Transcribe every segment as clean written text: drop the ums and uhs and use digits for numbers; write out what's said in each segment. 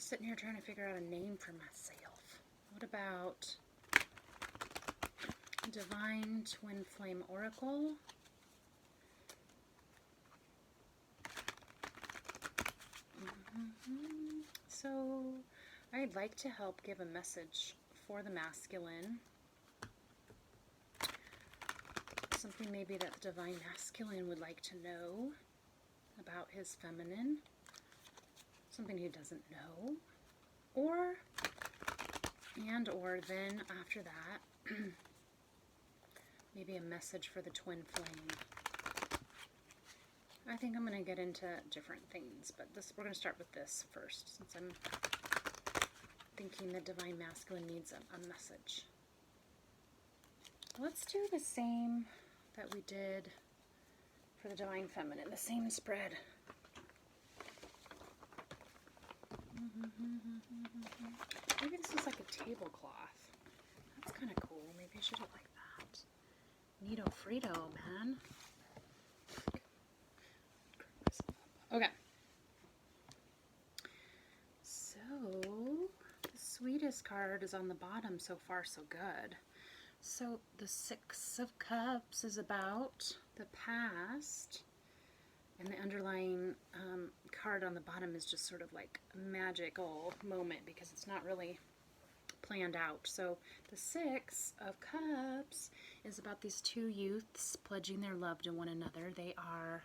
sitting here trying to figure out a name for myself. What about Divine Twin Flame Oracle? So I'd like to help give a message for the masculine. Something maybe that the Divine Masculine would like to know about his feminine. Something he doesn't know. Or then after that, maybe a message for the Twin Flame. I think I'm going to get into different things, but we're going to start with this first, since I'm thinking the Divine Masculine needs a message. Let's do the same that we did for the Divine Feminine, the same spread. Maybe this is like a tablecloth. That's kind of cool. Maybe I should do it like that. Neato Frito, man. Okay. So, the sweetest card is on the bottom. So far, so good. So, the Six of Cups is about the past. And the underlying card on the bottom is just sort of like a magical moment because it's not really planned out. So the Six of Cups is about these two youths pledging their love to one another. They are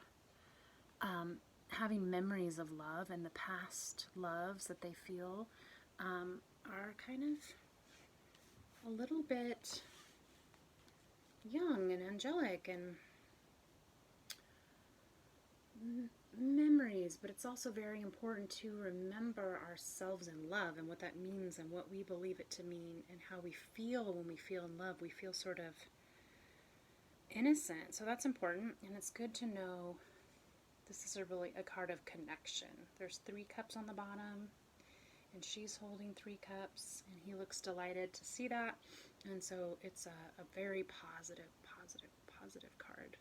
having memories of love, and the past loves that they feel are kind of a little bit young and angelic and memories, but it's also very important to remember ourselves in love and what that means and what we believe it to mean and how we feel when we feel in love. We feel sort of innocent, so that's important, and it's good to know this is really a card of connection. There's 3 cups on the bottom, and she's holding 3 cups, and he looks delighted to see that, and so it's a very positive card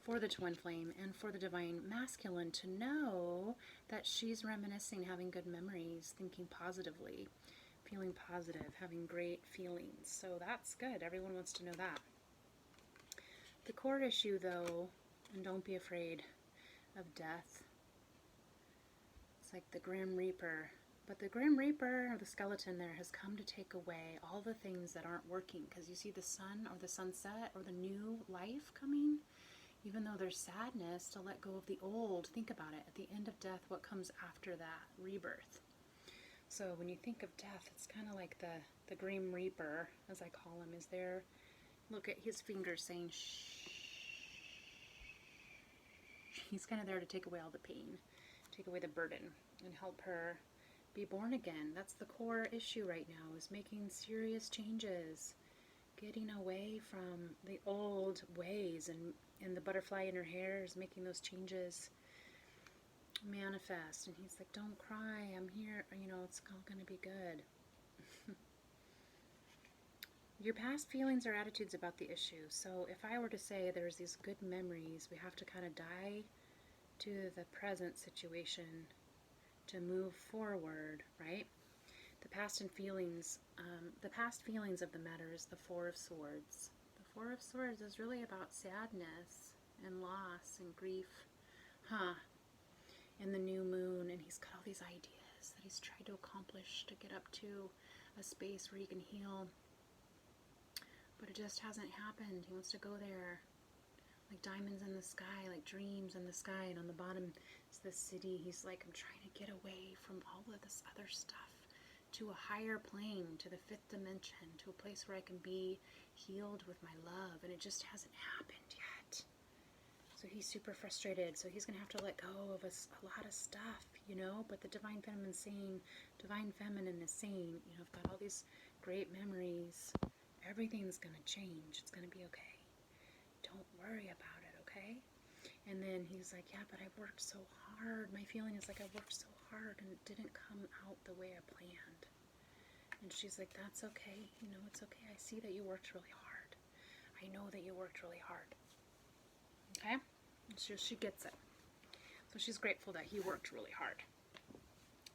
for the Twin Flame and for the Divine Masculine to know that she's reminiscing, having good memories, thinking positively, feeling positive, having great feelings. So that's good. Everyone wants to know that. The core issue, though, and don't be afraid of death. It's like the Grim Reaper. But the Grim Reaper, or the skeleton there, has come to take away all the things that aren't working. Because you see the sun or the sunset or the new life coming. Even though there's sadness, to let go of the old. Think about it. At the end of death, what comes after that? Rebirth. So when you think of death, it's kind of like the Grim Reaper, as I call him, is there. Look at his fingers saying shh. He's kind of there to take away all the pain, take away the burden, and help her be born again. That's the core issue right now, is making serious changes. Getting away from the old ways, and the butterfly in her hair is making those changes manifest. And he's like, don't cry, I'm here, you know, it's all going to be good. Your past feelings or attitudes about the issue. So if I were to say there's these good memories, we have to kind of die to the present situation to move forward, right? The past feelings of the matter is the Four of Swords. The Four of Swords is really about sadness and loss and grief. And the new moon, and he's got all these ideas that he's tried to accomplish to get up to a space where he can heal. But it just hasn't happened. He wants to go there. Like diamonds in the sky, like dreams in the sky, and on the bottom is the city. He's like, I'm trying to get away from all of this other stuff to a higher plane, to the 5th dimension, to a place where I can be healed with my love, and it just hasn't happened yet. So he's super frustrated, so he's going to have to let go of a lot of stuff, you know, but the Divine Feminine is saying, you know, I've got all these great memories, everything's going to change, it's going to be okay. Don't worry about it, okay? And then he's like, yeah, but I worked so hard. My feeling is like I worked so hard and it didn't come out the way I planned. And she's like, that's okay. You know, it's okay. I see that you worked really hard. I know that you worked really hard. Okay? And she gets it. So she's grateful that he worked really hard.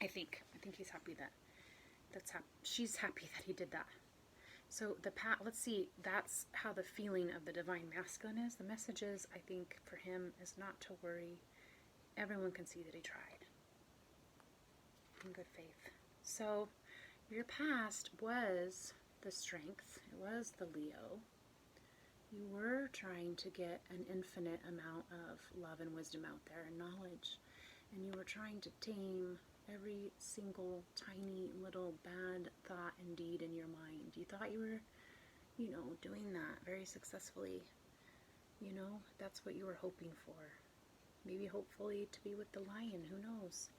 I think he's happy she's happy that he did that. So let's see, that's how the feeling of the divine masculine is. The message is, I think, for him is not to worry. Everyone can see that he tried. In good faith. So your past was the strength. It was the Leo. You were trying to get an infinite amount of love and wisdom out there and knowledge. And you were trying to tame every single tiny little bad thought and deed in your mind. You thought you were, doing that very successfully. That's what you were hoping for. Maybe hopefully to be with the lion, who knows?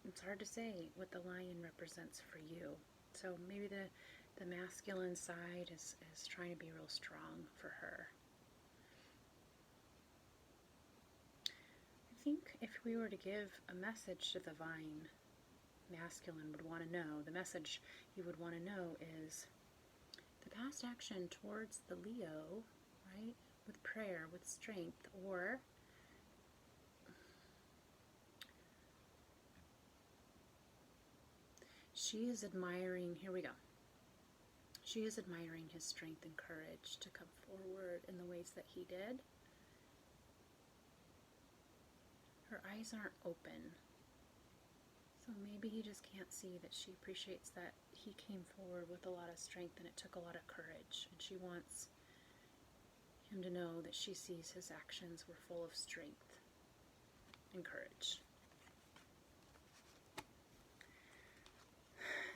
It's hard to say what the lion represents for you. So maybe the masculine side is trying to be real strong for her. I think if we were to give a message to the divine masculine would want to know, the message he would want to know is the past action towards the Leo, right? With prayer, with strength, or she is admiring, here we go. She is admiring his strength and courage to come forward in the ways that he did. Her eyes aren't open. So maybe he just can't see that she appreciates that he came forward with a lot of strength and it took a lot of courage. And she wants him to know that she sees his actions were full of strength and courage.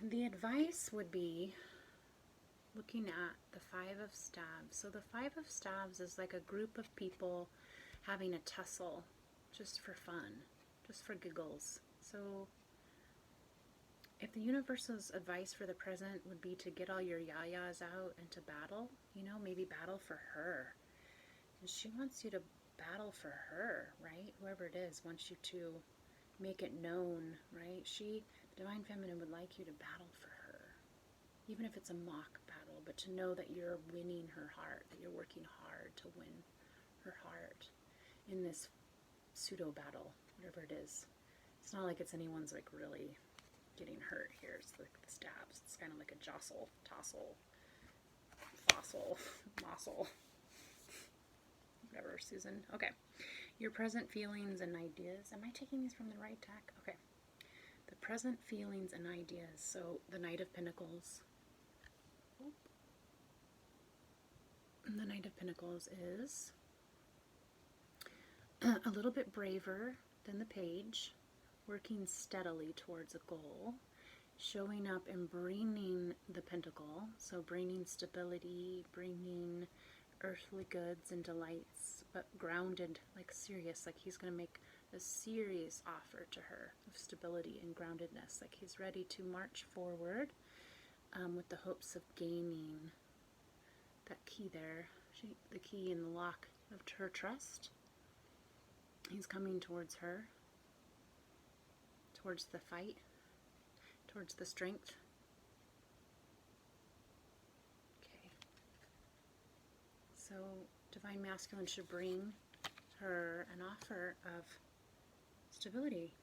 The advice would be looking at the Five of Staves. So the Five of Staves is like a group of people having a tussle just for fun, just for giggles. So if the universe's advice for the present would be to get all your yayas out and to battle, maybe battle for her. And she wants you to battle for her, right? Whoever it is wants you to make it known, right? The Divine Feminine would like you to battle for her. Even if it's a mock battle, but to know that you're winning her heart, that you're working hard to win her heart in this pseudo battle, whatever it is. It's not like it's anyone's like really getting hurt here. It's like the stabs. It's kind of like a jostle, tossle, fossil, mossel. Whatever, Susan. Okay. Your present feelings and ideas. Am I taking these from the right deck? Okay. The present feelings and ideas. So the Knight of Pentacles. The Knight of Pentacles is a little bit braver than the Page, working steadily towards a goal, showing up and bringing the Pentacle, so bringing stability, bringing earthly goods and delights, but grounded, like serious, like he's going to make a serious offer to her of stability and groundedness, like he's ready to march forward with the hopes of gaining that key there, the key in the lock of her trust. He's coming towards her, towards the fight, towards the strength. Okay. So Divine Masculine should bring her an offer of stability.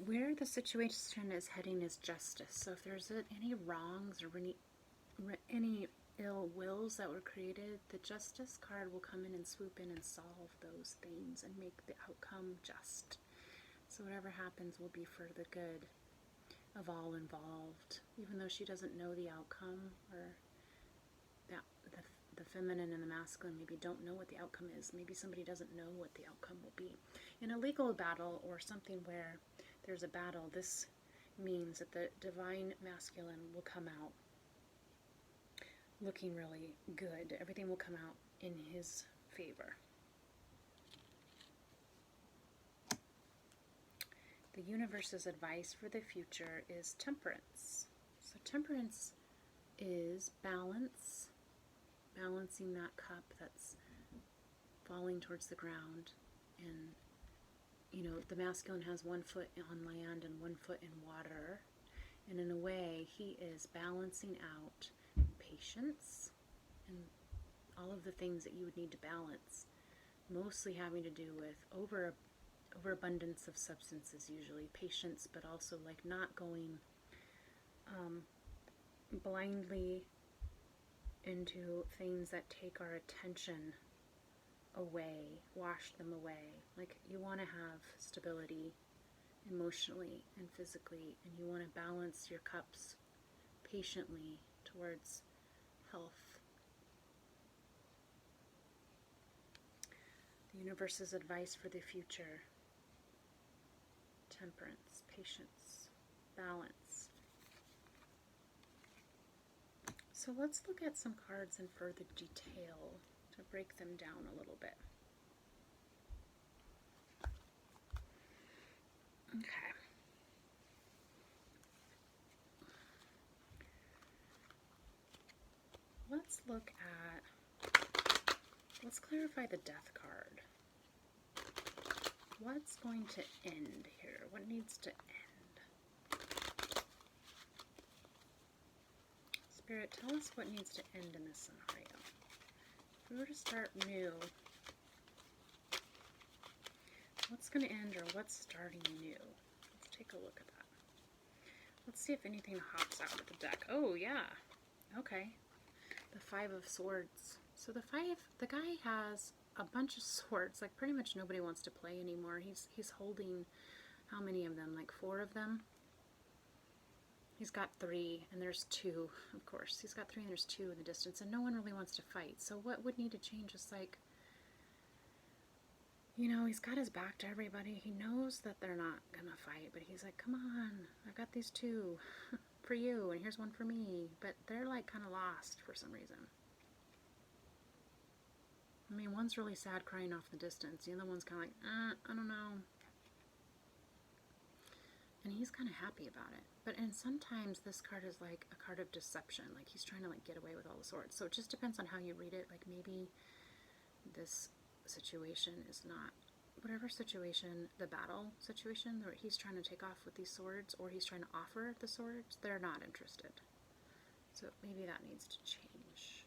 Where the situation is heading is justice. So if there's any wrongs or any ill wills that were created, the justice card will come in and swoop in and solve those things and make the outcome just. So whatever happens will be for the good of all involved, even though she doesn't know the outcome, or that the feminine and the masculine maybe don't know what the outcome is. Maybe somebody doesn't know what the outcome will be. In a legal battle or something where there's a battle, this means that the divine masculine will come out looking really good. Everything will come out in his favor. The universe's advice for the future is temperance. So temperance is balance, balancing that cup that's falling towards the ground. And, you know, the masculine has one foot on land and one foot in water. And in a way, he is balancing out patience and all of the things that you would need to balance, mostly having to do with overabundance of substances, usually patience, but also like not going blindly into things that take our attention away, wash them away. Like, you want to have stability emotionally and physically, and you want to balance your cups patiently towards health. The universe's advice for the future: temperance, patience, balance. So let's look at some cards in further detail to break them down a little bit. Okay. Let's clarify the Death card. What's going to end here? What needs to end? Spirit, tell us what needs to end in this scenario. If we were to start new, what's going to end, or what's starting new? Let's take a look at that. Let's see if anything hops out of the deck. Oh, yeah. Okay. The Five of Swords. So the guy has a bunch of swords. Like, pretty much nobody wants to play anymore. He's holding, how many of them? Like 4 of them? He's got 3, and there's 2, of course. He's got 3 and there's 2 in the distance, and no one really wants to fight. So what would need to change is, like, you know, he's got his back to everybody. He knows that they're not gonna fight, but he's like, come on, I've got these 2 for you, and here's 1 for me. But they're, like, kind of lost for some reason. I mean, one's really sad, crying off the distance. The other one's kind of like, I don't know. And he's kind of happy about it. And sometimes this card is like a card of deception. Like, he's trying to, like, get away with all the swords. So it just depends on how you read it. Like, maybe this situation is not, whatever situation, the battle situation, where he's trying to take off with these swords, or he's trying to offer the swords, they're not interested. So maybe that needs to change.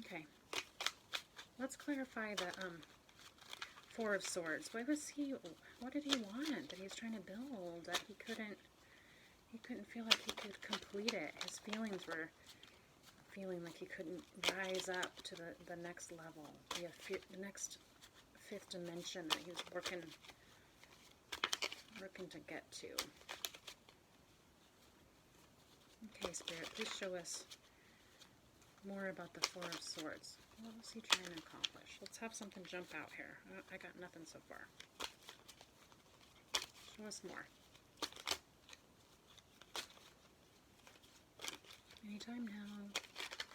Okay, let's clarify the 4 of Swords. What did he want that he's trying to build that he couldn't feel like he could complete it? His feelings were feeling like he couldn't rise up to the next level, the next 5th dimension that he was working to get to. Okay, Spirit, please show us more about the 4 of Swords. What was he trying to accomplish? Let's have something jump out here. I got nothing so far. Show us more. Anytime now.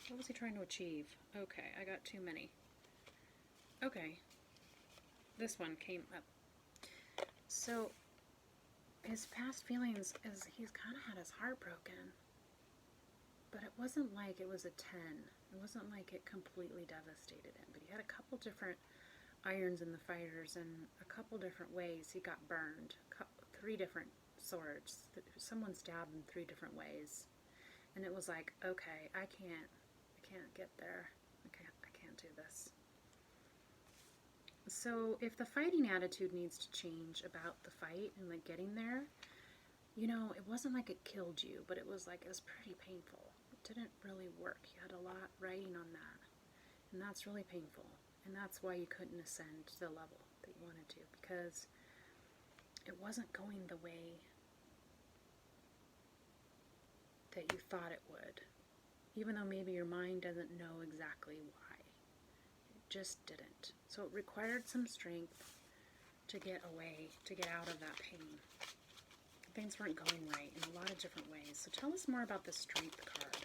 What was he trying to achieve? Okay, I got too many. Okay. This one came up. So, his past feelings is he's kind of had his heart broken. But it wasn't like it was a 10. It wasn't like it completely devastated him. But he had a couple different irons in the fires, and a couple different ways he got burned. 3 different swords. Someone stabbed him 3 different ways. And it was like, okay, I can't get there. I can't do this. So if the fighting attitude needs to change about the fight and, like, getting there, you know, it wasn't like it killed you, but it was like, it was pretty painful. It didn't really work. You had a lot riding on that. And that's really painful. And that's why you couldn't ascend to the level that you wanted to, because it wasn't going the way that you thought it would. Even though maybe your mind doesn't know exactly why. It just didn't. So it required some strength to get away, to get out of that pain. Things weren't going right in a lot of different ways. So tell us more about the Strength card.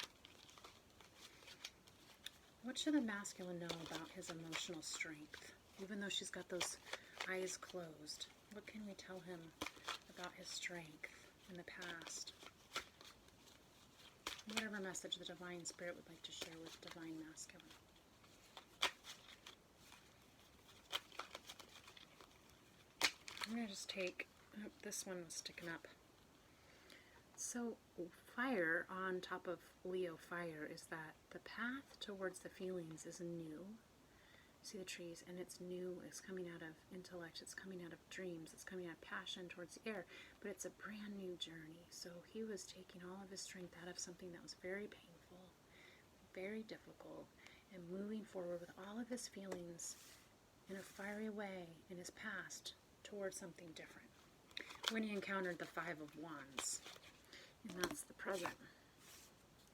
What should a masculine know about his emotional strength? Even though she's got those eyes closed, what can we tell him about his strength in the past? Whatever message the Divine Spirit would like to share with Divine Masculine. I'm going to just take, oh, this one was sticking up. So fire on top of Leo fire is that the path towards the feelings is new. See the trees, and it's new, it's coming out of intellect, it's coming out of dreams, it's coming out of passion towards the air, but it's a brand new journey. So he was taking all of his strength out of something that was very painful, very difficult, and moving forward with all of his feelings in a fiery way in his past towards something different. When he encountered the Five of Wands, and that's the present.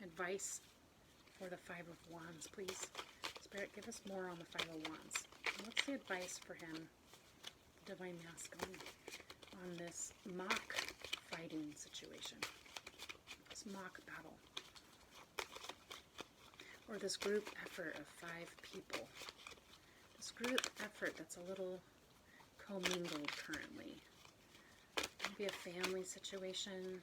Advice for the Five of Wands, please. Spirit, give us more on the Five of Wands. What's the advice for him, the Divine Masculine, on this mock fighting situation? This mock battle. Or this group effort of 5 people. This group effort that's a little commingled currently. Maybe a family situation,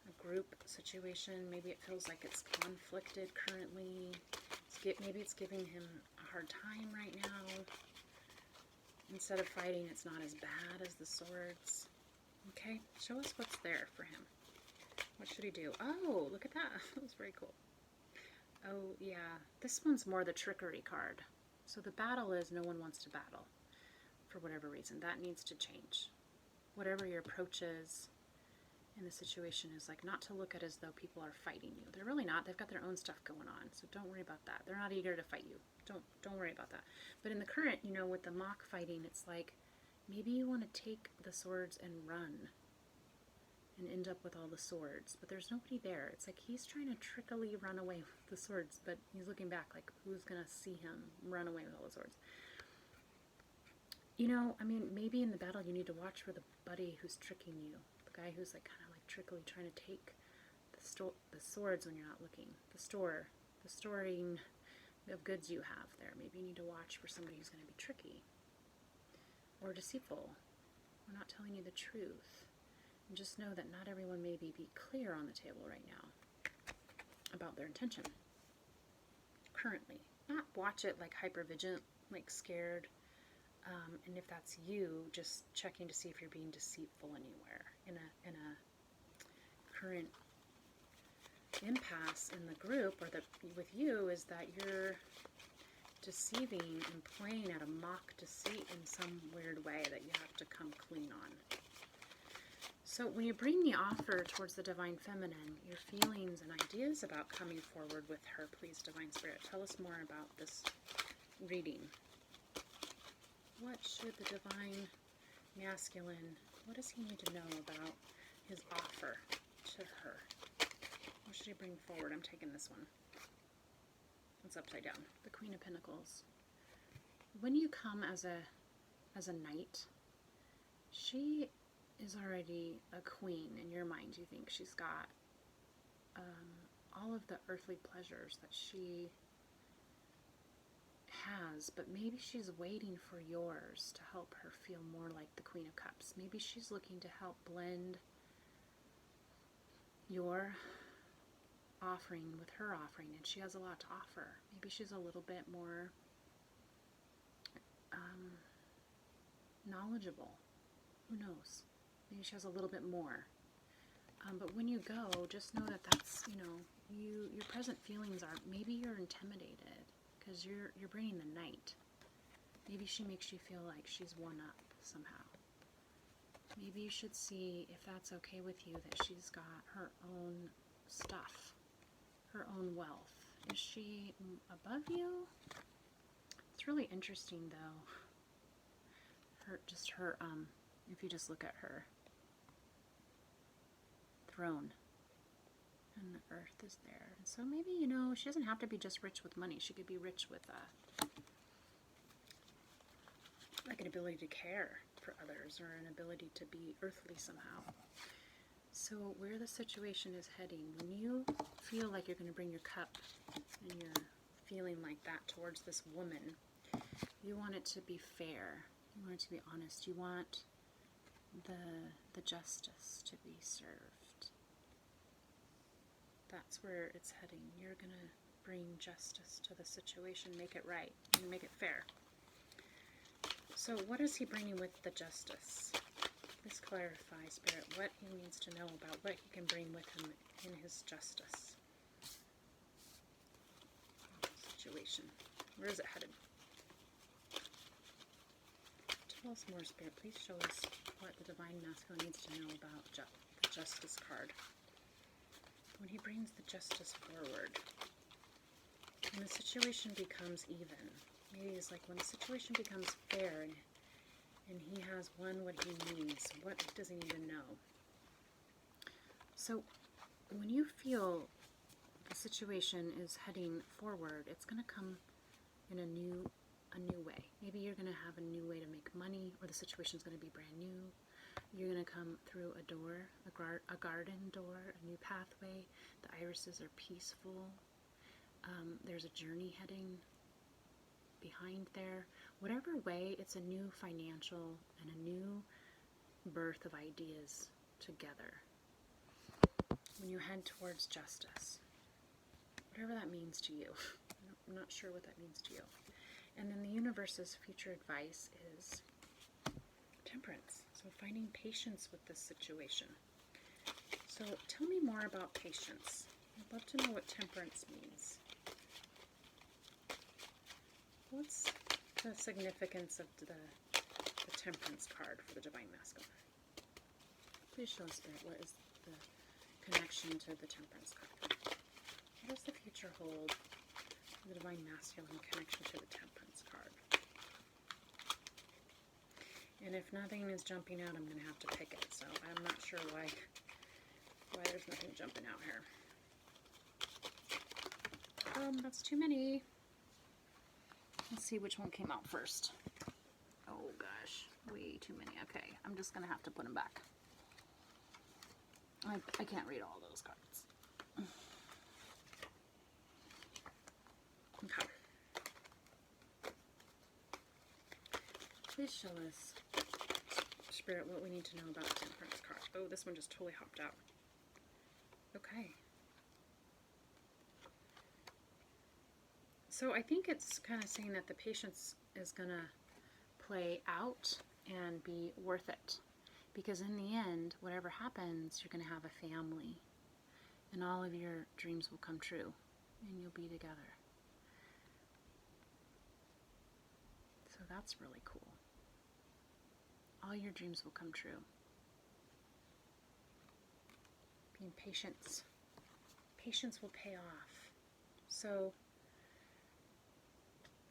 a group situation. Maybe it feels like it's conflicted currently. Maybe it's giving him a hard time right now. Instead of fighting, it's not as bad as the swords. Okay, show us what's there for him. What should he do? Oh, look at that. That was very cool. Oh, yeah. This one's more the trickery card. So the battle is no one wants to battle for whatever reason. That needs to change. Whatever your approach is in the situation is like not to look at as though people are fighting you. They're really not. They've got their own stuff going on. So don't worry about that. They're not eager to fight you. Don't worry about that. But in the current, you know, with the mock fighting, it's like maybe you want to take the swords and run and end up with all the swords, but there's nobody there. It's like he's trying to trickily run away with the swords, but he's looking back like, who's gonna see him run away with all the swords? You know, I mean, maybe in the battle you need to watch for the buddy who's tricking you, the guy who's like kind of like trickily trying to take the swords when you're not looking, the storing of goods you have there. Maybe you need to watch for somebody who's going to be tricky or deceitful or not telling you the truth. And just know that not everyone may be clear on the table right now about their intention currently. Not watch it like hypervigilant, like scared. And if that's you, just checking to see if you're being deceitful anywhere in a current impasse in the group or with you is that you're deceiving and playing at a mock deceit in some weird way that you have to come clean on. So when you bring the offer towards the Divine Feminine, your feelings and ideas about coming forward with her, please, Divine Spirit, tell us more about this reading. What should the Divine Masculine, what does he need to know about his offer to her? What should he bring forward? I'm taking this one. It's upside down. The Queen of Pentacles. When you come as a knight, she is already a queen in your mind. You think she's got all of the earthly pleasures that she has, but maybe she's waiting for yours to help her feel more like the Queen of Cups. Maybe she's looking to help blend your offering with her offering, and she has a lot to offer. Maybe she's a little bit more knowledgeable. Who knows? Maybe she has a little bit more. But when you go, just know that that's, you know, your present feelings are, maybe you're intimidated because you're bringing the knight. Maybe she makes you feel like she's one up somehow. Maybe you should see if that's okay with you, that she's got her own stuff, her own wealth. Is she above you? It's really interesting though. Her, if you just look at her throne, and the earth is there. And so maybe, you know, she doesn't have to be just rich with money. She could be rich with like an ability to care for others, or an ability to be earthly somehow. So where the situation is heading, when you feel like you're going to bring your cup and you're feeling like that towards this woman, you want it to be fair. You want it to be honest. You want the justice to be served. That's where it's heading. You're going to bring justice to the situation, make it right, and make it fair. So what is he bringing with the justice? Please clarify, Spirit, what he needs to know about what he can bring with him in his justice situation. Where is it headed? Tell us more, Spirit. Please show us what the Divine Masculine needs to know about the Justice card. When he brings the Justice forward, when the situation becomes even, maybe it's like when the situation becomes fair and he has won what he needs, what does he need to know? So when you feel the situation is heading forward, it's going to come in a new way. Maybe you're going to have a new way to make money, or the situation is going to be brand new. You're going to come through a door, a garden door, a new pathway. The irises are peaceful. There's a journey heading behind there. Whatever way, it's a new financial and a new birth of ideas together. When you head towards justice, whatever that means to you. I'm not sure what that means to you. And then the universe's future advice is temperance. So finding patience with this situation. So tell me more about patience. I'd love to know what temperance means. What's the significance of the temperance card for the Divine Masculine? Please show us, Spirit, what is the connection to the temperance card? What does the future hold for the Divine Masculine connection to the temperance card? And if nothing is jumping out, I'm going to have to pick it. So I'm not sure why there's nothing jumping out here. That's too many. Let's see which one came out first. Oh gosh, way too many. Okay, I'm just going to have to put them back. I can't read all those cards. Okay. Please show us, Spirit, what we need to know about the temperance card. Oh, this one just totally hopped out. Okay. So I think it's kind of saying that the patience is going to play out and be worth it. Because in the end, whatever happens, you're going to have a family. And all of your dreams will come true. And you'll be together. So that's really cool. All your dreams will come true. Being patient. Patience will pay off. So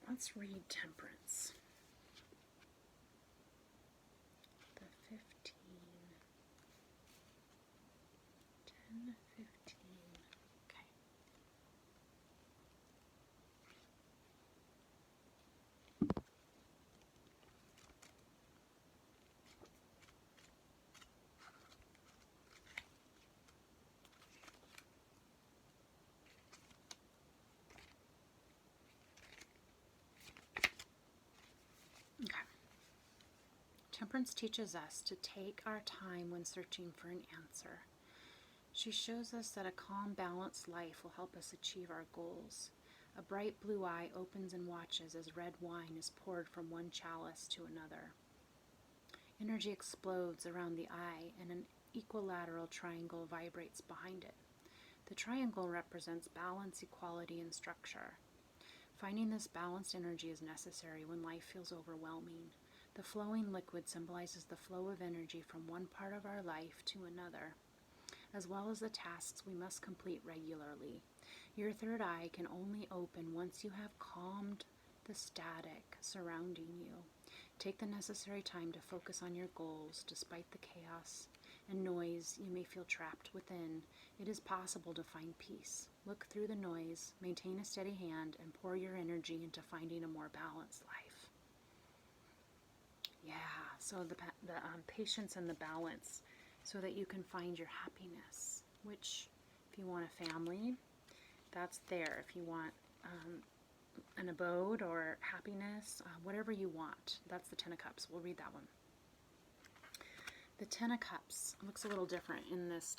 let's read temperance. The 15. 10, 15. Okay. Okay. Temperance teaches us to take our time when searching for an answer. She shows us that a calm, balanced life will help us achieve our goals. A bright blue eye opens and watches as red wine is poured from one chalice to another. Energy explodes around the eye, and an equilateral triangle vibrates behind it. The triangle represents balance, equality, and structure. Finding this balanced energy is necessary when life feels overwhelming. The flowing liquid symbolizes the flow of energy from one part of our life to another, as well as the tasks we must complete regularly. Your third eye can only open once you have calmed the static surrounding you. Take the necessary time to focus on your goals. Despite the chaos and noise you may feel trapped within, it is possible to find peace. Look through the noise, maintain a steady hand, and pour your energy into finding a more balanced life. Yeah, so the patience and the balance, so that you can find your happiness, which, if you want a family, that's there. If you want an abode or happiness, whatever you want, that's the Ten of Cups. We'll read that one. The Ten of Cups looks a little different in this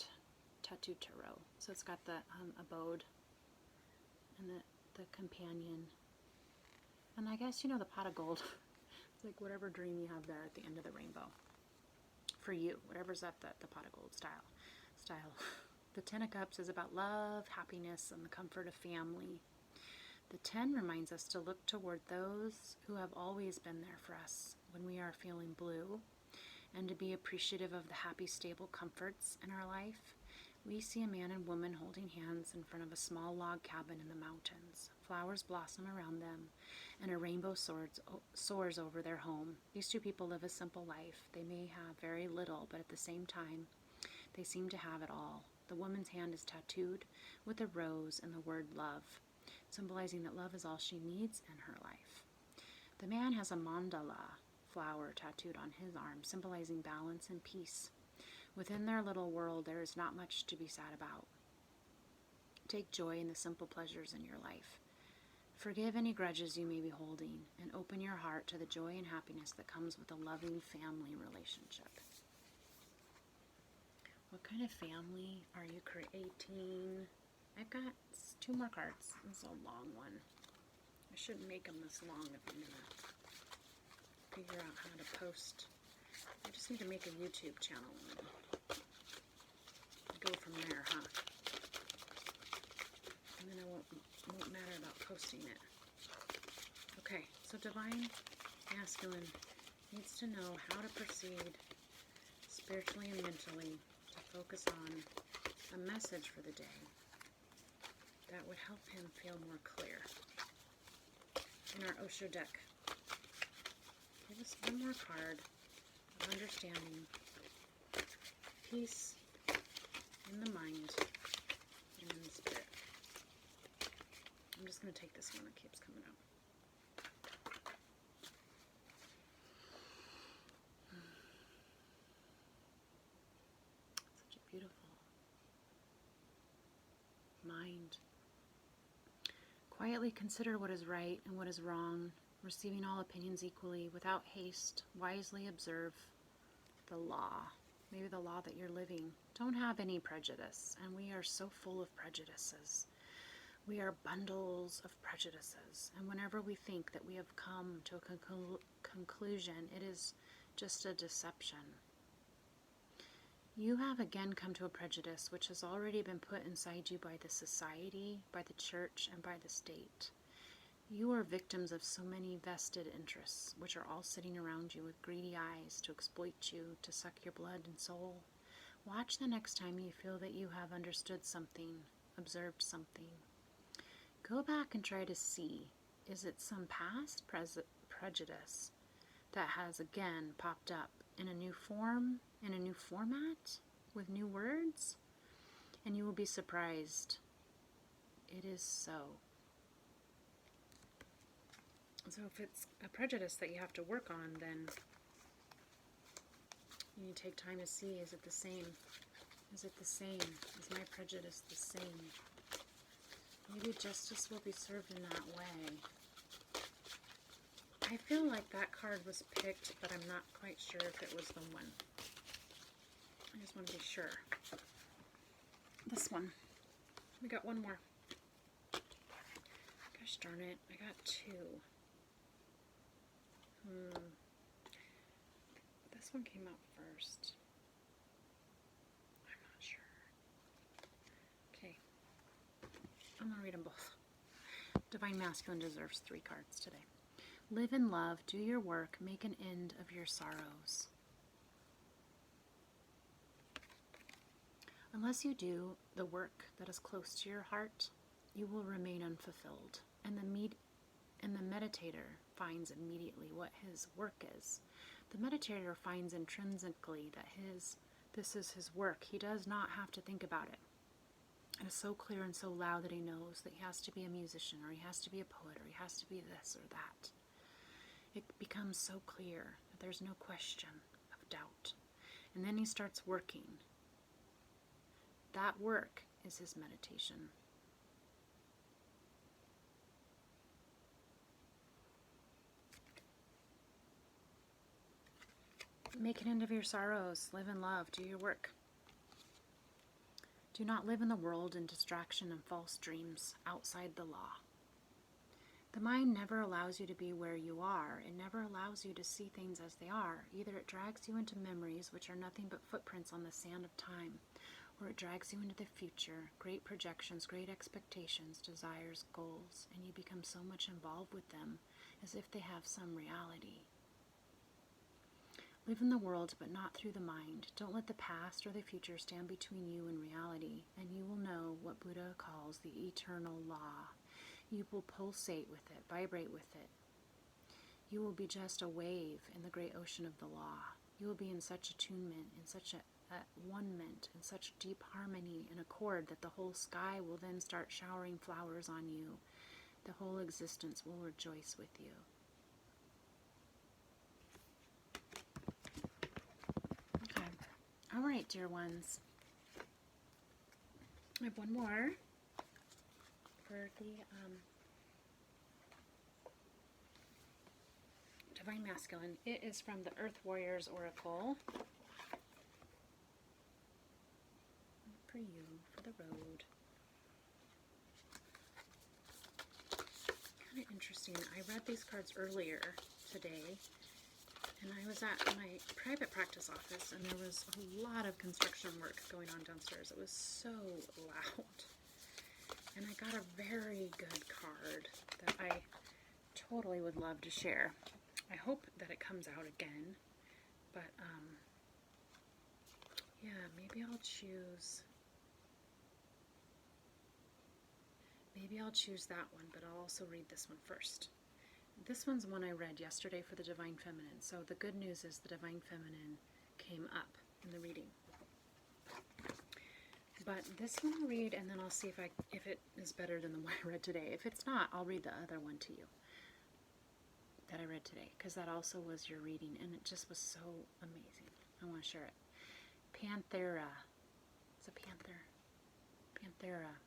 tattoo tarot. So it's got the abode and the companion. And I guess, the pot of gold. It's like whatever dream you have there at the end of the rainbow. for you, whatever's at the pot of gold style. The 10 of Cups is about love, happiness, and the comfort of family. The 10 reminds us to look toward those who have always been there for us when we are feeling blue, and to be appreciative of the happy, stable comforts in our life. We see a man and woman holding hands in front of a small log cabin in the mountains. Flowers blossom around them, and a rainbow soars over their home. These two people live a simple life. They may have very little, but at the same time, they seem to have it all. The woman's hand is tattooed with a rose and the word love, symbolizing that love is all she needs in her life. The man has a mandala flower tattooed on his arm, symbolizing balance and peace. Within their little world, there is not much to be sad about. Take joy in the simple pleasures in your life. Forgive any grudges you may be holding, and open your heart to the joy and happiness that comes with a loving family relationship. What kind of family are you creating? I've got 2 more cards. This is a long one. I shouldn't make them this long if I'm going to figure out how to post. I just need to make a YouTube channel and go from there, huh? And then I won't matter about posting it. Okay, so Divine Masculine needs to know how to proceed spiritually and mentally to focus on a message for the day that would help him feel more clear. In our Osho deck, give us one more card of understanding, peace in the mind and in the spirit. I'm just going to take this one that keeps coming up. Such a beautiful mind. Quietly consider what is right and what is wrong, receiving all opinions equally, without haste. Wisely observe the law. Maybe the law that you're living. Don't have any prejudice. And we are so full of prejudices. We are bundles of prejudices. And whenever we think that we have come to a conclusion, it is just a deception. You have again come to a prejudice which has already been put inside you by the society, by the church, and by the state. You are victims of so many vested interests, which are all sitting around you with greedy eyes to exploit you, to suck your blood and soul. Watch the next time you feel that you have understood something, observed something. Go back and try to see, is it some past prejudice that has again popped up in a new form, in a new format, with new words? And you will be surprised. It is so. So if it's a prejudice that you have to work on, then you need to take time to see, is it the same? Is it the same? Is my prejudice the same? Maybe justice will be served in that way. I feel like that card was picked, but I'm not quite sure if it was the one. I just want to be sure. This one. We got one more. Gosh darn it, I got 2. This one came out first. I'm not sure. Okay. I'm going to read them both. Divine Masculine deserves 3 cards today. Live in love, do your work, make an end of your sorrows. Unless you do the work that is close to your heart, you will remain unfulfilled. And the meditator finds immediately what his work is. The meditator finds intrinsically that this is his work. He does not have to think about it. It is so clear and so loud that he knows that he has to be a musician, or he has to be a poet, or he has to be this or that. It becomes so clear that there's no question of doubt. And then he starts working. That work is his meditation. Make an end of your sorrows. Live in love. Do your work. Do not live in the world in distraction and false dreams outside the law. The mind never allows you to be where you are. It never allows you to see things as they are. Either it drags you into memories, which are nothing but footprints on the sand of time, or it drags you into the future, great projections, great expectations, desires, goals, and you become so much involved with them as if they have some reality. Live in the world, but not through the mind. Don't let the past or the future stand between you and reality, and you will know what Buddha calls the eternal law. You will pulsate with it, vibrate with it. You will be just a wave in the great ocean of the law. You will be in such attunement, in such a one-ment, in such deep harmony and accord that the whole sky will then start showering flowers on you. The whole existence will rejoice with you. Okay. All right, dear ones. I have one more for the Divine Masculine. It is from the Earth Warriors Oracle. For you, for the road. Kind of interesting. I read these cards earlier today, and I was at my private practice office, and there was a lot of construction work going on downstairs. It was so loud. And I got a very good card that I totally would love to share. I hope that it comes out again, but yeah, maybe I'll choose that one, but I'll also read this one first. This one's one I read yesterday for the Divine Feminine, so the good news is the Divine Feminine came up in the reading. But this one I'll read, and then I'll see if it is better than the one I read today. If it's not, I'll read the other one to you that I read today, because that also was your reading, and it just was so amazing. I want to share it. Panthera. It's a panther. Panthera.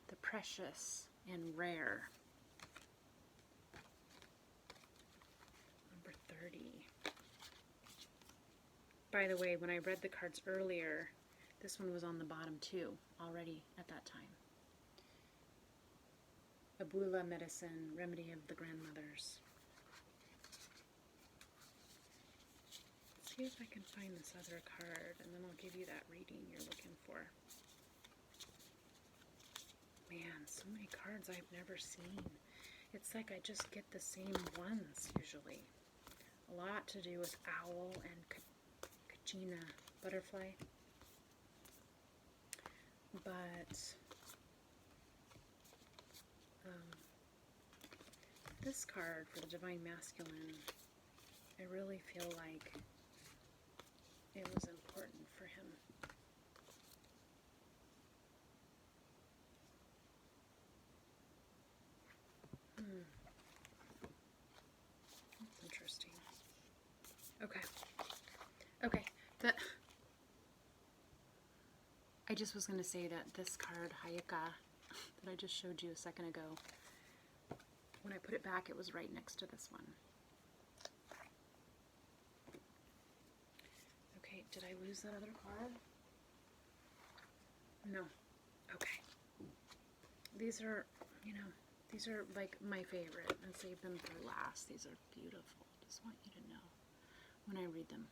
The precious and rare. Number 30. By the way, when I read the cards earlier, this one was on the bottom too, already at that time. Abula medicine, remedy of the grandmothers. Let's see if I can find this other card, and then I'll give you that reading you're looking for. Man, so many cards I've never seen. It's like I just get the same ones usually. A lot to do with owl and Kachina butterfly. But this card for the Divine Masculine, I really feel like it was important for him. That's interesting. Okay. I just was going to say that this card, Hayaka, that I just showed you a second ago, when I put it back, it was right next to this one. Okay, did I lose that other card? No. Okay. These are, these are like my favorite. I saved them for last. These are beautiful. Just want you to know when I read them.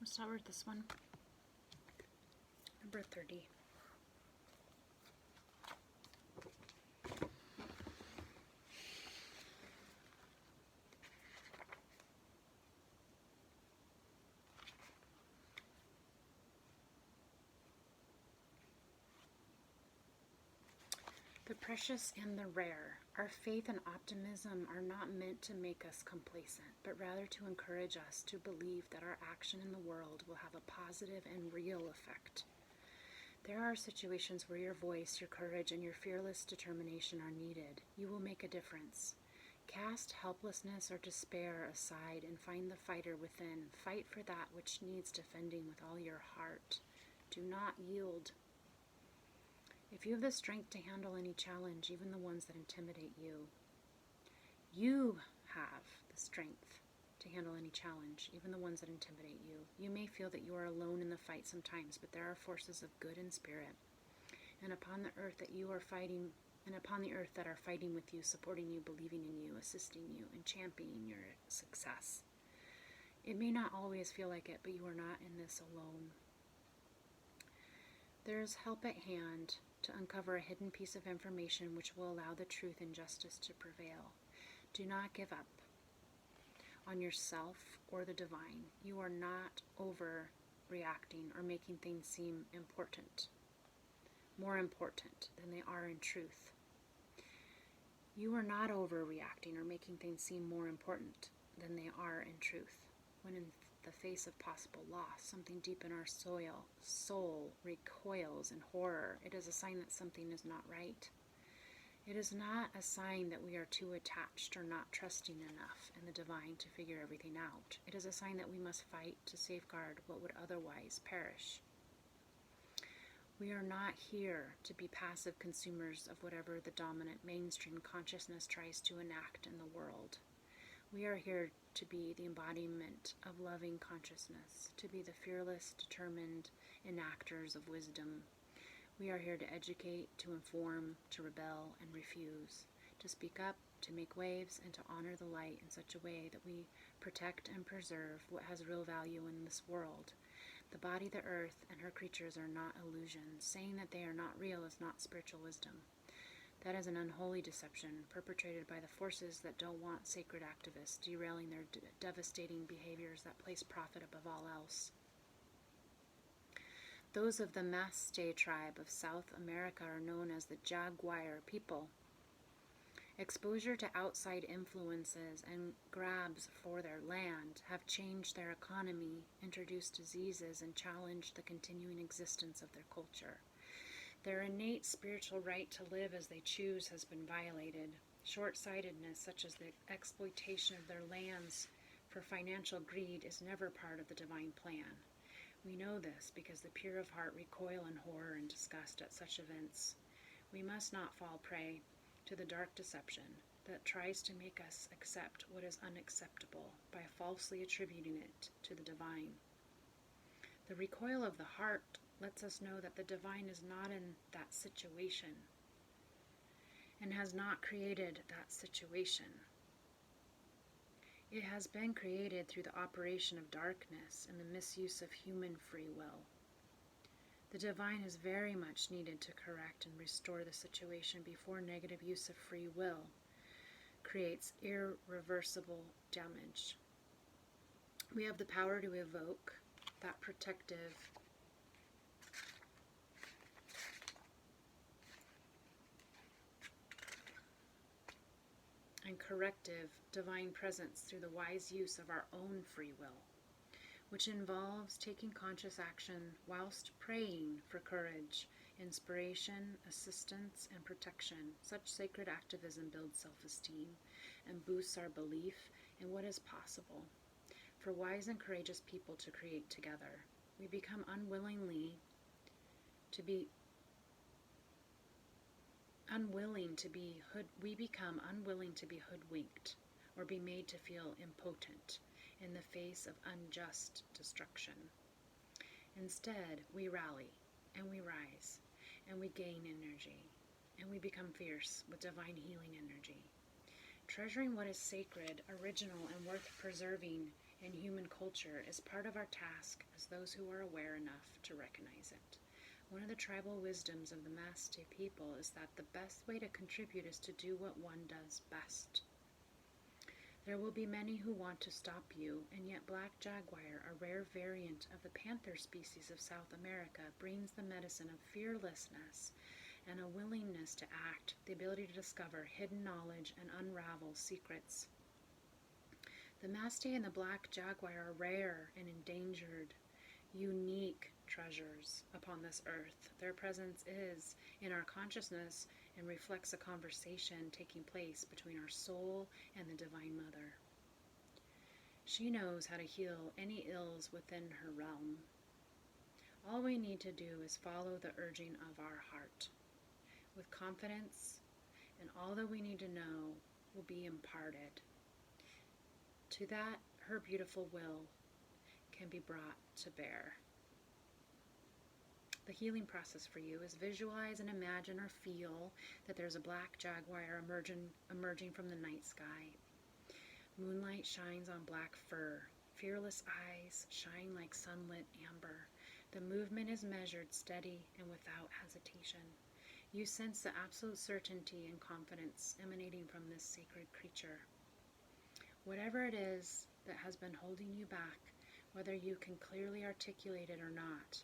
We'll start with this one. Number 30. The precious and the rare. Our faith and optimism are not meant to make us complacent, but rather to encourage us to believe that our action in the world will have a positive and real effect. There are situations where your voice, your courage, and your fearless determination are needed. You will make a difference. Cast helplessness or despair aside and find the fighter within. Fight for that which needs defending with all your heart. Do not yield. If you have the strength to handle any challenge, even the ones that intimidate you, you have the strength to handle any challenge, even the ones that intimidate you. You may feel that you are alone in the fight sometimes, but there are forces of good in spirit, and upon the earth that you are fighting and upon the earth that are fighting with you, supporting you, believing in you, assisting you, and championing your success. It may not always feel like it, but you are not in this alone. There is help at hand to uncover a hidden piece of information which will allow the truth and justice to prevail. Do not give up on yourself or the divine. You are not overreacting or making things seem more important than they are in truth. You are not overreacting or making things seem more important than they are in truth. When in the face of possible loss, something deep in our soul recoils in horror. It is a sign that something is not right. It is not a sign that we are too attached or not trusting enough in the divine to figure everything out. It is a sign that we must fight to safeguard what would otherwise perish. We are not here to be passive consumers of whatever the dominant mainstream consciousness tries to enact in the world. We are here to be the embodiment of loving consciousness, to be the fearless, determined enactors of wisdom. We are here to educate, to inform, to rebel and refuse, to speak up, to make waves, and to honor the light in such a way that we protect and preserve what has real value in this world. The body, the earth, and her creatures are not illusions. Saying that they are not real is not spiritual wisdom. That is an unholy deception perpetrated by the forces that don't want sacred activists, derailing their devastating behaviors that place profit above all else. Those of the Maste tribe of South America are known as the Jaguar people. Exposure to outside influences and grabs for their land have changed their economy, introduced diseases, and challenged the continuing existence of their culture. Their innate spiritual right to live as they choose has been violated. Short-sightedness, such as the exploitation of their lands for financial greed, is never part of the divine plan. We know this because the pure of heart recoil in horror and disgust at such events. We must not fall prey to the dark deception that tries to make us accept what is unacceptable by falsely attributing it to the divine. The recoil of the heart lets us know that the divine is not in that situation and has not created that situation. It has been created through the operation of darkness and the misuse of human free will. The divine is very much needed to correct and restore the situation before negative use of free will creates irreversible damage. We have the power to evoke that protective and corrective divine presence through the wise use of our own free will, which involves taking conscious action whilst praying for courage, inspiration, assistance, and protection. Such sacred activism builds self-esteem and boosts our belief in what is possible for wise and courageous people to create together. We become unwilling to be hoodwinked or be made to feel impotent in the face of unjust destruction. Instead, we rally and we rise and we gain energy and we become fierce with divine healing energy. Treasuring what is sacred, original, and worth preserving in human culture is part of our task as those who are aware enough to recognize it. One of the tribal wisdoms of the Maste people is that the best way to contribute is to do what one does best. There will be many who want to stop you, and yet black jaguar, a rare variant of the panther species of South America, brings the medicine of fearlessness and a willingness to act, the ability to discover hidden knowledge and unravel secrets. The Maste and the black jaguar are rare and endangered, unique treasures upon this earth. Their presence is in our consciousness and reflects a conversation taking place between our soul and the Divine Mother. She knows how to heal any ills within her realm. All we need to do is follow the urging of our heart with confidence, and all that we need to know will be imparted. To that, her beautiful will can be brought to bear. the healing process for you is visualize and imagine or feel that there's a black jaguar emerging from the night sky. Moonlight shines on black fur. Fearless eyes shine like sunlit amber. The movement is measured, steady, and without hesitation. You sense the absolute certainty and confidence emanating from this sacred creature. Whatever it is that has been holding you back, whether you can clearly articulate it or not,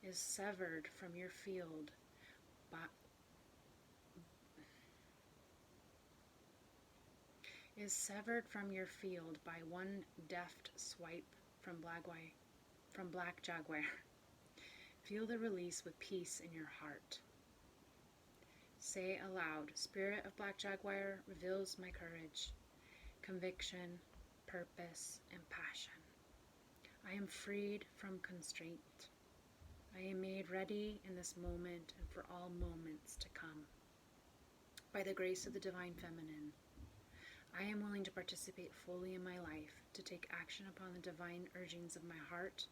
is severed from your field by one deft swipe from Black Jaguar. Feel the release with peace in your heart. Say aloud, Spirit of Black Jaguar reveals my courage, conviction, purpose, and passion. I am freed from constraint. I am made ready in this moment and for all moments to come. By the grace of the Divine Feminine, I am willing to participate fully in my life, to take action upon the divine urgings of my heart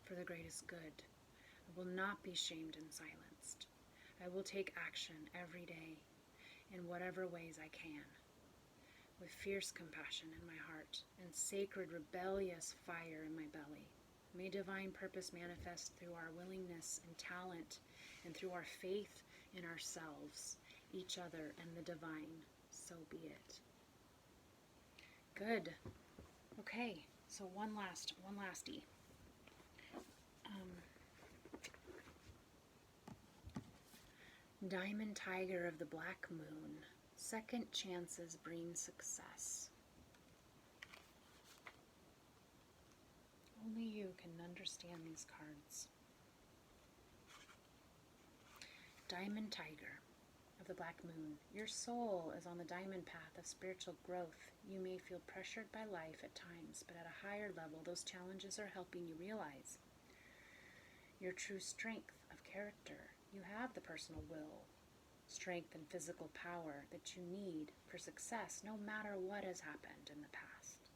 for the greatest good. I will not be shamed and silenced. I will take action every day in whatever ways I can, with fierce compassion in my heart and sacred rebellious fire in my belly. May divine purpose manifest through our willingness and talent and through our faith in ourselves, each other, and the divine. So be it. Good. Okay, so one lasty. Diamond Tiger of the Black Moon. Second chances bring success. Only you can understand these cards. Diamond Tiger of the Black Moon. Your soul is on the diamond path of spiritual growth. You may feel pressured by life at times, but at a higher level, those challenges are helping you realize your true strength of character. You have the personal will, strength, and physical power that you need for success, no matter what has happened in the past.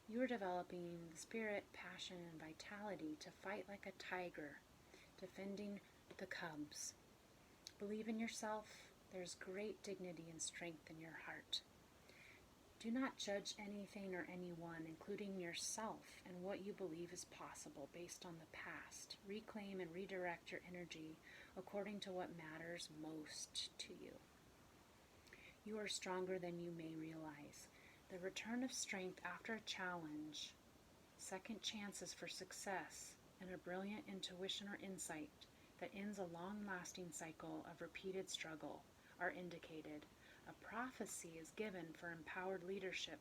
You are developing the spirit, passion, and vitality to fight like a tiger, defending the cubs. Believe in yourself. There's great dignity and strength in your heart. Do not judge anything or anyone, including yourself, and what you believe is possible based on the past. Reclaim and redirect your energy according to what matters most to you. You are stronger than you may realize. The return of strength after a challenge, second chances for success, and a brilliant intuition or insight that ends a long-lasting cycle of repeated struggle are indicated. A prophecy is given for empowered leadership,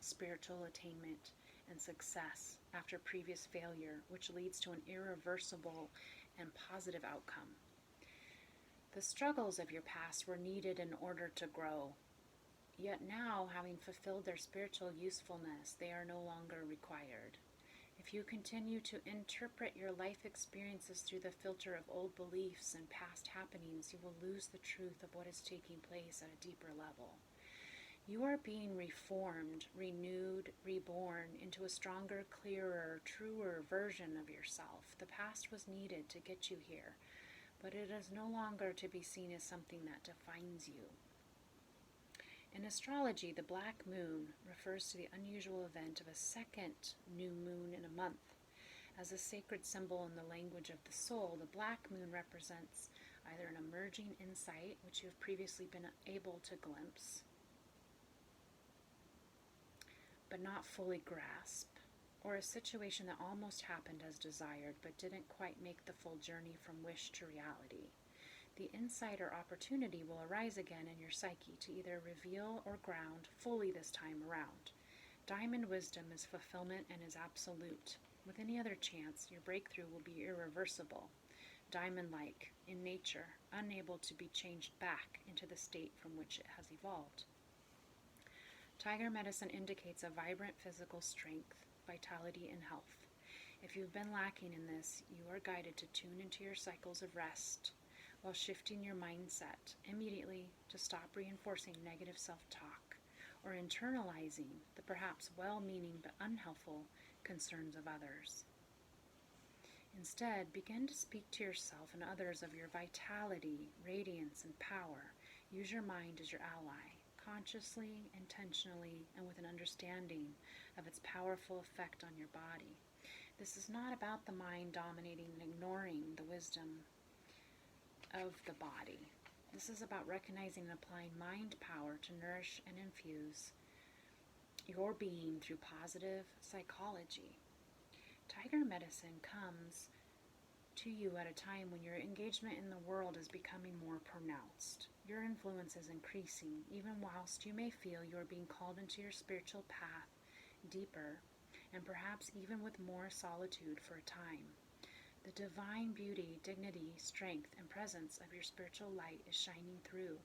spiritual attainment, and success after previous failure, which leads to an irreversible and positive outcome. The struggles of your past were needed in order to grow. Yet now, having fulfilled their spiritual usefulness, they are no longer required. If you continue to interpret your life experiences through the filter of old beliefs and past happenings, you will lose the truth of what is taking place at a deeper level. You are being reformed, renewed, reborn into a stronger, clearer, truer version of yourself. The past was needed to get you here, but it is no longer to be seen as something that defines you. In astrology, the black moon refers to the unusual event of a second new moon in a month. As a sacred symbol in the language of the soul, the black moon represents either an emerging insight, which you have previously been able to glimpse, but not fully grasp, or a situation that almost happened as desired, but didn't quite make the full journey from wish to reality. The insight or opportunity will arise again in your psyche to either reveal or ground fully this time around. Diamond wisdom is fulfillment and is absolute. With any other chance, your breakthrough will be irreversible, diamond-like in nature, unable to be changed back into the state from which it has evolved. Tiger medicine indicates a vibrant physical strength, vitality, and health. If you've been lacking in this, you are guided to tune into your cycles of rest, while shifting your mindset immediately to stop reinforcing negative self-talk or internalizing the perhaps well-meaning but unhelpful concerns of others. Instead, begin to speak to yourself and others of your vitality, radiance, and power. Use your mind as your ally, consciously, intentionally, and with an understanding of its powerful effect on your body. This is not about the mind dominating and ignoring the wisdom of the body. This is about recognizing and applying mind power to nourish and infuse your being through positive psychology. Tiger medicine comes to you at a time when your engagement in the world is becoming more pronounced. Your influence is increasing, even whilst you may feel you are being called into your spiritual path deeper, and perhaps even with more solitude for a time. The divine beauty, dignity, strength, and presence of your spiritual light is shining through,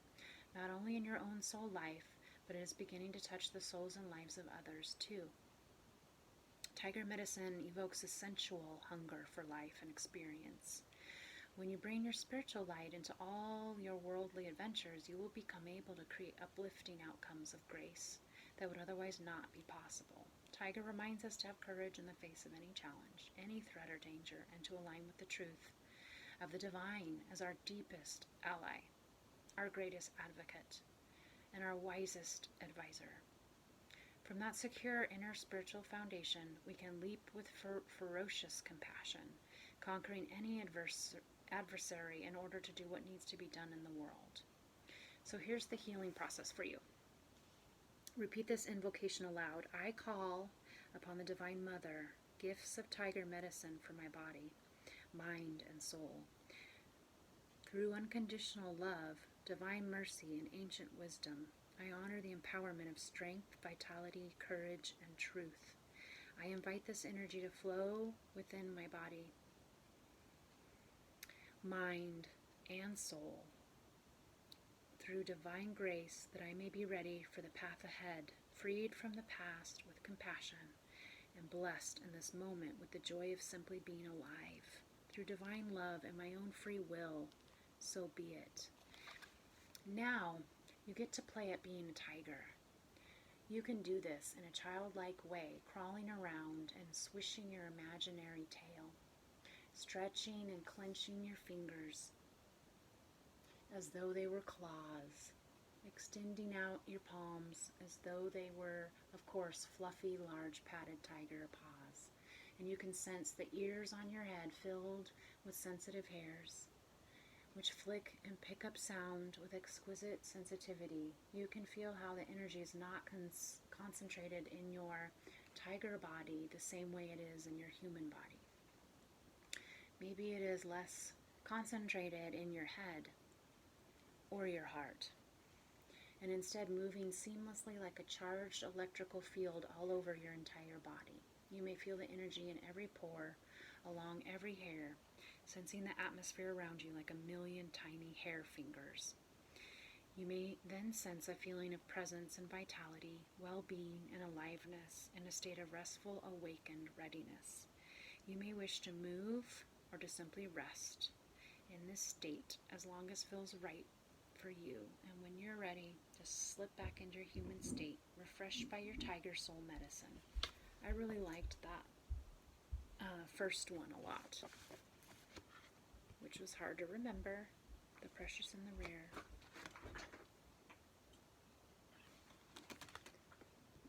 not only in your own soul life, but it is beginning to touch the souls and lives of others too. Tiger medicine evokes a sensual hunger for life and experience. When you bring your spiritual light into all your worldly adventures, you will become able to create uplifting outcomes of grace that would otherwise not be possible. Tiger reminds us to have courage in the face of any challenge, any threat or danger, and to align with the truth of the divine as our deepest ally, our greatest advocate, and our wisest advisor. From that secure inner spiritual foundation, we can leap with ferocious compassion, conquering any adversary in order to do what needs to be done in the world. So here's the healing process for you. Repeat this invocation aloud. I call upon the Divine Mother, gifts of tiger medicine for my body, mind, and soul. Through unconditional love, divine mercy, and ancient wisdom, I honor the empowerment of strength, vitality, courage, and truth. I invite this energy to flow within my body, mind, and soul through divine grace, that I may be ready for the path ahead, freed from the past with compassion, and blessed in this moment with the joy of simply being alive. Through divine love and my own free will, so be it. Now, you get to play at being a tiger. You can do this in a childlike way, crawling around and swishing your imaginary tail, stretching and clenching your fingers as though they were claws, extending out your palms as though they were, of course, fluffy, large, padded tiger paws. And you can sense the ears on your head filled with sensitive hairs, which flick and pick up sound with exquisite sensitivity. You can feel how the energy is not concentrated in your tiger body the same way it is in your human body. Maybe it is less concentrated in your head or your heart, and instead moving seamlessly like a charged electrical field all over your entire body. You may feel the energy in every pore, along every hair, sensing the atmosphere around you like a million tiny hair fingers. You may then sense a feeling of presence and vitality, well-being, and aliveness in a state of restful, awakened readiness. You may wish to move or to simply rest in this state as long as feels right for you. And when you're ready, just slip back into your human state, refreshed by your tiger soul medicine. I really liked that first one a lot, which was hard to remember, the precious and the rare.